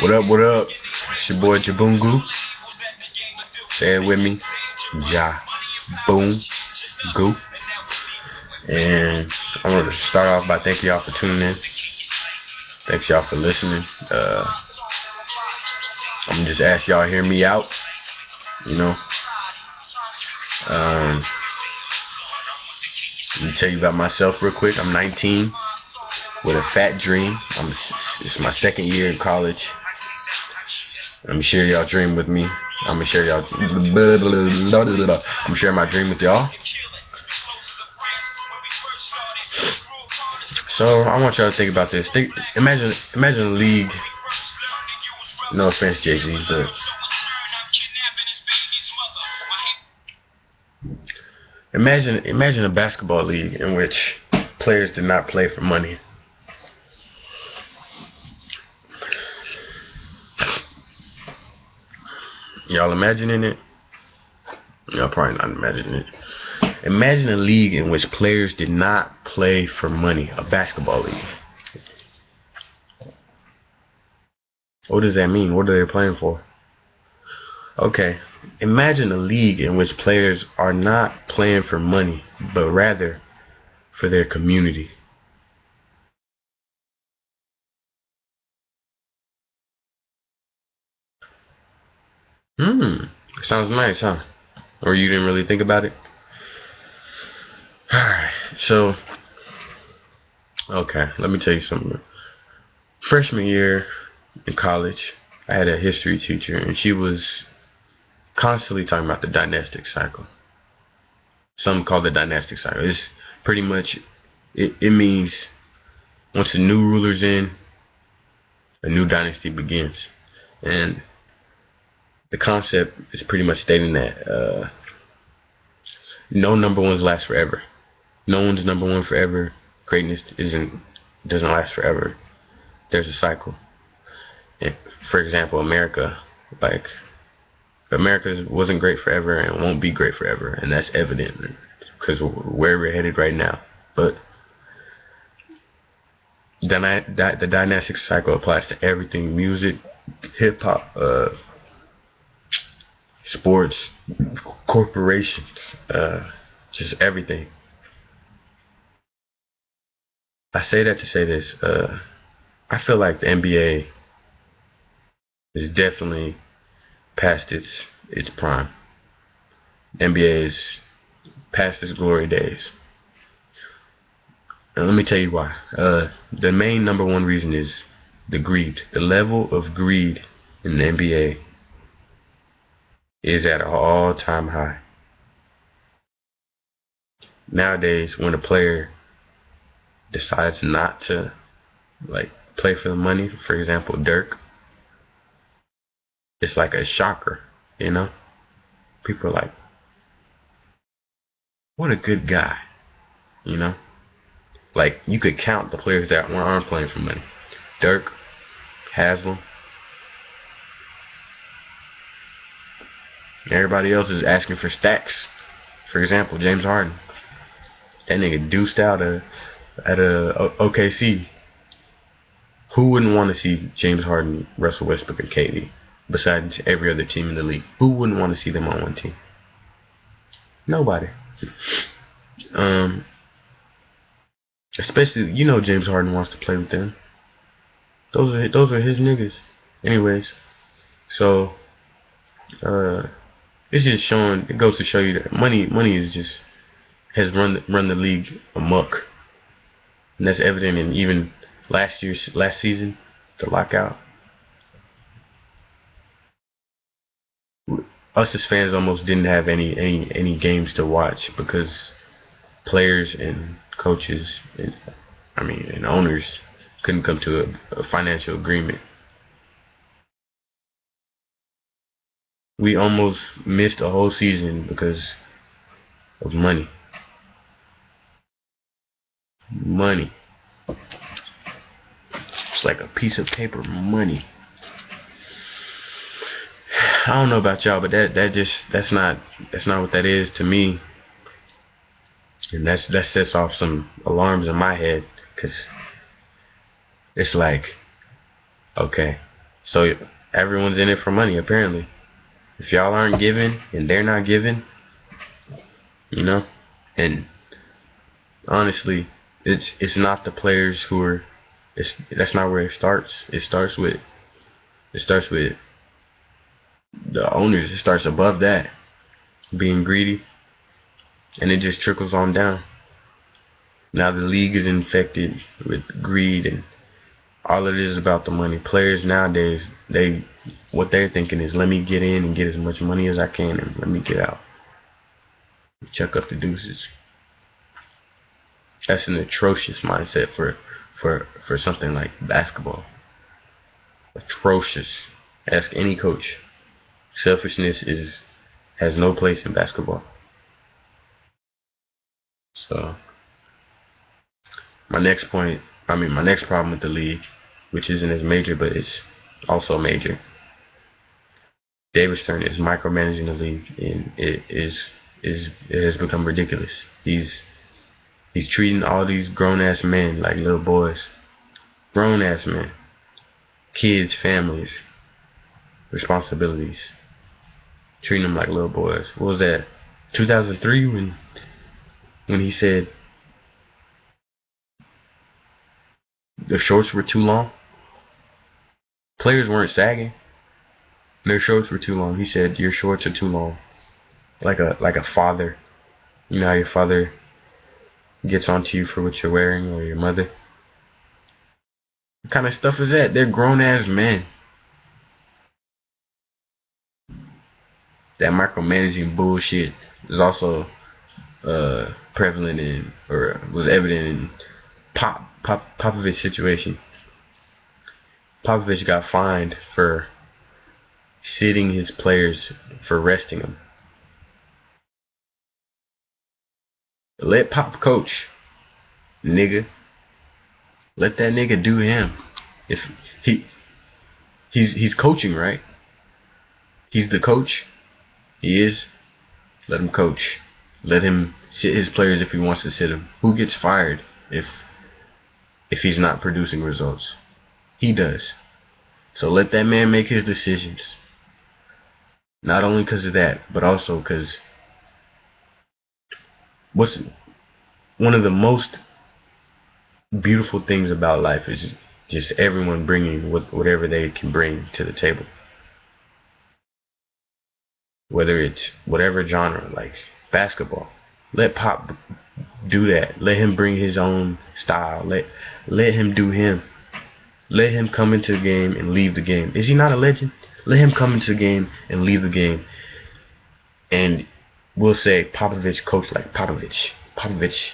What up, what up? It's your boy Jabungu. Say it with me. Ja Boom Goo. And I want to start off by thanking y'all for tuning in. Thanks y'all for listening. I'm gonna just ask y'all to hear me out. You know. Let me tell you about myself real quick. I'm 19 with a fat dream. It's my second year in college. Let me share y'all dream with me. I'm gonna share y'all. I'm sharing my dream with y'all. So I want y'all to think about this. Imagine a league. No offense, Jay-Z, but imagine a basketball league in which players did not play for money. Y'all imagining it? Y'all probably not imagining it. Imagine a league in which players did not play for money. A basketball league. What does that mean? What are they playing for? Okay. Imagine a league in which players are not playing for money, but rather for their community. Sounds nice, huh? Or you didn't really think about it? Alright, so, okay, let me tell you something. Freshman year in college, I had a history teacher, and she was constantly talking about the dynastic cycle. Some call the dynastic cycle. It's pretty much, it means once a new ruler's in, a new dynasty begins. And the concept is pretty much stating that no number ones last forever. No one's number one forever. Greatness doesn't last forever. There's a cycle. And for example, America wasn't great forever and won't be great forever, and that's evident because where we're headed right now. But the dynastic cycle applies to everything: music, hip hop, sports, corporations, just everything. I say that to say this. I feel like the NBA is definitely past its prime. The NBA is past its glory days. And let me tell you why. The main number one reason is the greed. The level of greed in the NBA is at an all-time high. Nowadays, when a player decides not to play for the money, for example, Dirk, it's like a shocker, you know? People are like, what a good guy, you know? Like, you could count the players that aren't playing for money. Dirk, Haslam. Everybody else is asking for stacks. For example, James Harden. That nigga deuced out at a OKC. Who wouldn't want to see James Harden, Russell Westbrook, and KD? Besides every other team in the league. Who wouldn't want to see them on one team? Nobody. Especially, you know, James Harden wants to play with them. Those are his niggas. Anyways, so it's just showing. It goes to show you that money is just has run the league amok, and that's evident in even last season, the lockout. Us as fans almost didn't have any games to watch because players and coaches and owners couldn't come to a financial agreement. We almost missed a whole season because of money. Money. It's like a piece of paper money. I don't know about y'all, but that's not what that is to me. And that sets off some alarms in my head, because it's like, okay, So everyone's in it for money, apparently. If y'all aren't giving and they're not giving, you know, and honestly, it's not the players who are. That's not where it starts. It starts with the owners. It starts above that, being greedy, and it just trickles on down. Now the league is infected with greed, and all it is about the money. Players nowadays, what they're thinking is, let me get in and get as much money as I can, and let me get out. Chuck up the deuces. That's an atrocious mindset for something like basketball. Atrocious. Ask any coach. Selfishness has no place in basketball. So my next problem with the league, which isn't as major but it's also major. David Stern is micromanaging the league, and it has become ridiculous. He's treating all these grown ass men like little boys. Grown ass men. Kids, families, responsibilities. Treating them like little boys. What was that? 2003 when he said the shorts were too long. Players weren't sagging. Their shorts were too long. He said your shorts are too long. Like a father. You know how your father gets onto you for what you're wearing, or your mother. What kind of stuff is that? They're grown ass men. That micromanaging bullshit is also prevalent in, or was evident in Popovich's situation. Popovich got fined for sitting his players, for resting them. Let Pop coach, nigga. Let that nigga do him. If he's coaching, right? He's the coach. He is. Let him coach. Let him sit his players if he wants to sit them. Who gets fired if he's not producing results? He does. So let that man make his decisions. Not only because of that, but also because what's one of the most beautiful things about life is just everyone bringing whatever they can bring to the table. Whether it's whatever genre, like basketball. Let Pop do that. Let him bring his own style. Let him do him. Let him come into the game and leave the game. Is he not a legend? Let him come into the game and leave the game. And we'll say Popovich coached like Popovich. Popovich,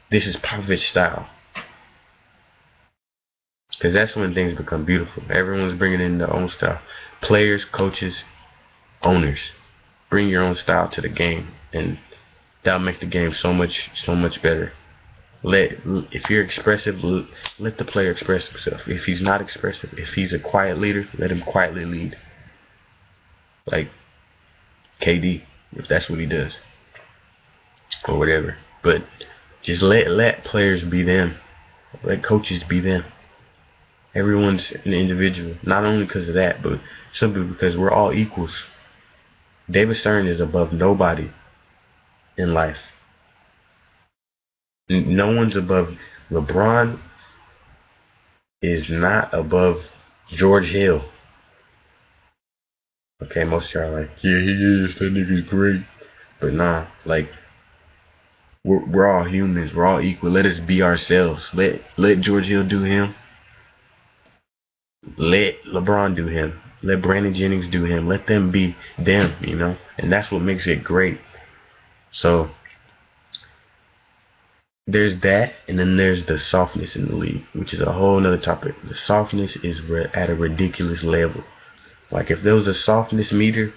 this is Popovich style. Because that's when things become beautiful. Everyone's bringing in their own style. Players, coaches, owners. Bring your own style to the game, and that'll make the game so much better. If you're expressive, let the player express himself. If he's not expressive, if he's a quiet leader, let him quietly lead. Like KD, if that's what he does, or whatever. But just let players be them. Let coaches be them. Everyone's an individual, not only because of that, but simply because we're all equals. David Stern is above nobody in life. No one's above. LeBron is not above George Hill. Okay, most of y'all are like, yeah, he is. That nigga's great. But nah, like, we're all humans. We're all equal. Let us be ourselves. Let George Hill do him. Let LeBron do him. Let Brandon Jennings do him. Let them be them, you know? And that's what makes it great. So there's that, and then there's the softness in the league, which is a whole nother topic. The softness is at a ridiculous level. Like, if there was a softness meter,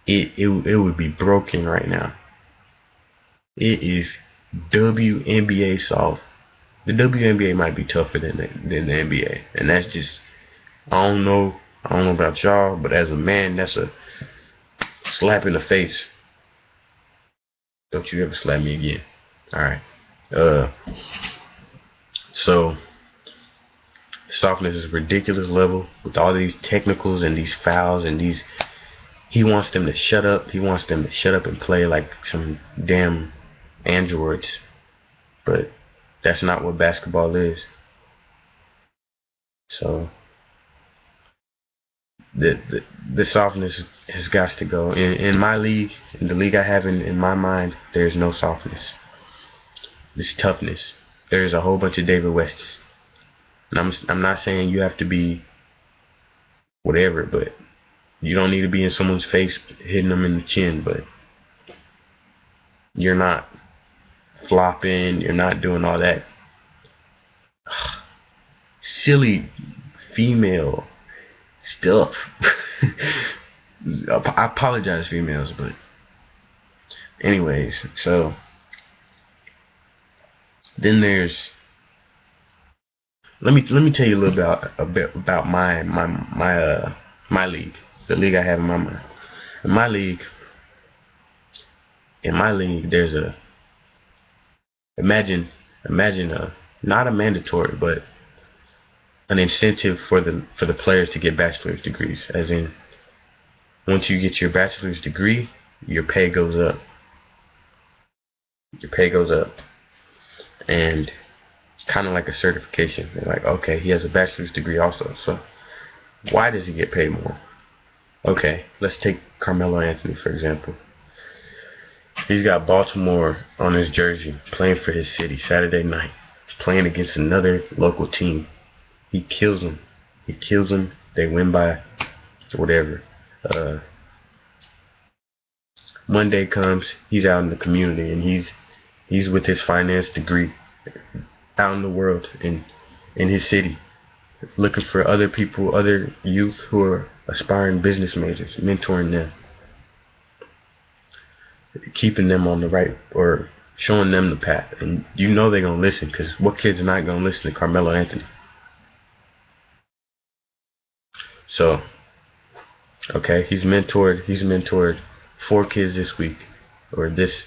it would be broken right now. It is WNBA soft. The WNBA might be tougher than the NBA, and that's just, I don't know about y'all, but as a man, that's a slap in the face. Don't you ever slap me again. Alright. So Softness is ridiculous level with all these technicals and these fouls and these. He wants them to shut up. He wants them to shut up and play like some damn androids. But that's not what basketball is. So the softness has got to go. In my league, in the league I have in my mind, there's no softness. It's toughness. There's a whole bunch of David Wests. And I'm not saying you have to be whatever, but you don't need to be in someone's face hitting them in the chin, but you're not flopping, you're not doing all that silly female stuff. I apologize, females, but anyways, so then there's let me tell you a bit about my league, the league I have in my mind. In my league, there's a imagine a not a mandatory, but an incentive for the players to get bachelor's degrees. As in, once you get your bachelor's degree, your pay goes up. Your pay goes up, and kind of like a certification. They're like, okay, he has a bachelor's degree also, so why does he get paid more? Okay, let's take Carmelo Anthony for example. He's got Baltimore on his jersey, playing for his city Saturday night. He's playing against another local team. He kills them. They win by whatever. Monday comes, he's out in the community, and he's with his finance degree out in the world, in his city, looking for other people, other youth who are aspiring business majors, mentoring them, keeping them on the right, or showing them the path. And you know they're going to listen, because what kid's not going to listen to Carmelo Anthony? So, okay, he's mentored 4 kids this week, or this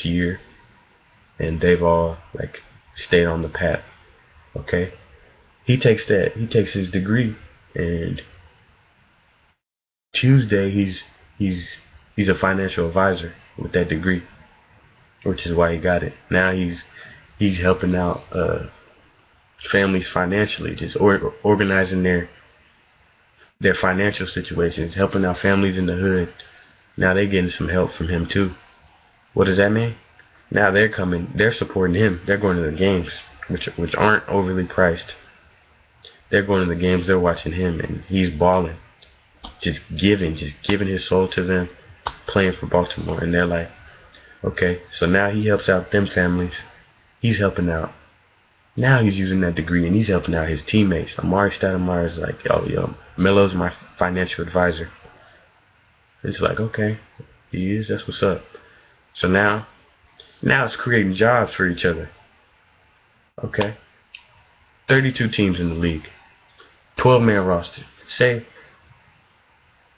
year, and they've all like stayed on the path. Okay, he takes his degree, and Tuesday he's a financial advisor with that degree, which is why he got it. Now he's helping out families financially, just organizing their financial situations, helping out families in the hood. Now they're getting some help from him too. What does that mean? Now they're supporting him. They're going to the games, which aren't overly priced. They're going to the games, they're watching him, and he's balling. Just giving his soul to them, playing for Baltimore. And they're like, okay, so now he helps out them families. He's helping out. Now he's using that degree, and he's helping out his teammates. Amari Stoudemire is like, yo, Melo's my financial advisor. It's like, okay, he is. That's what's up. So now it's creating jobs for each other. Okay, 32 teams in the league, 12-man roster. Say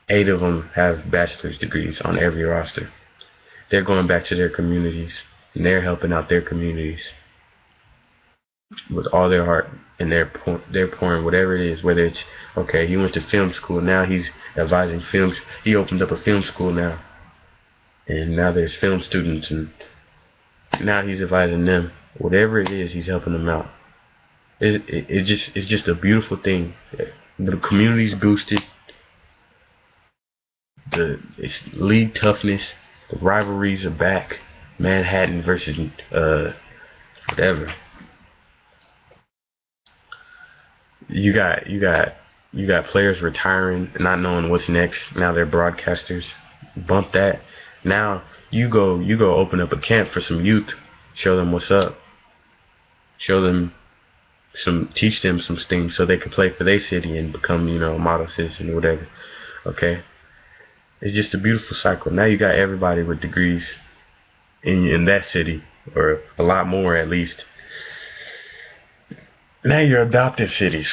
8 of them have bachelor's degrees on every roster. They're going back to their communities, and they're helping out their communities with all their heart, and they're pouring whatever it is. Whether it's, okay, he went to film school, now he's advising films. He opened up a film school now, and now there's film students, and now he's advising them. Whatever it is, he's helping them out. It's just a beautiful thing. The community's boosted. It's league toughness. The rivalries are back. Manhattan versus whatever. You got players retiring, not knowing what's next. Now they're broadcasters. Bump that. Now you go open up a camp for some youth. Show them what's up. Teach them some things so they can play for their city and become, a model citizen or whatever. Okay? It's just a beautiful cycle. Now you got everybody with degrees in that city, or a lot more at least. Now your adoptive cities.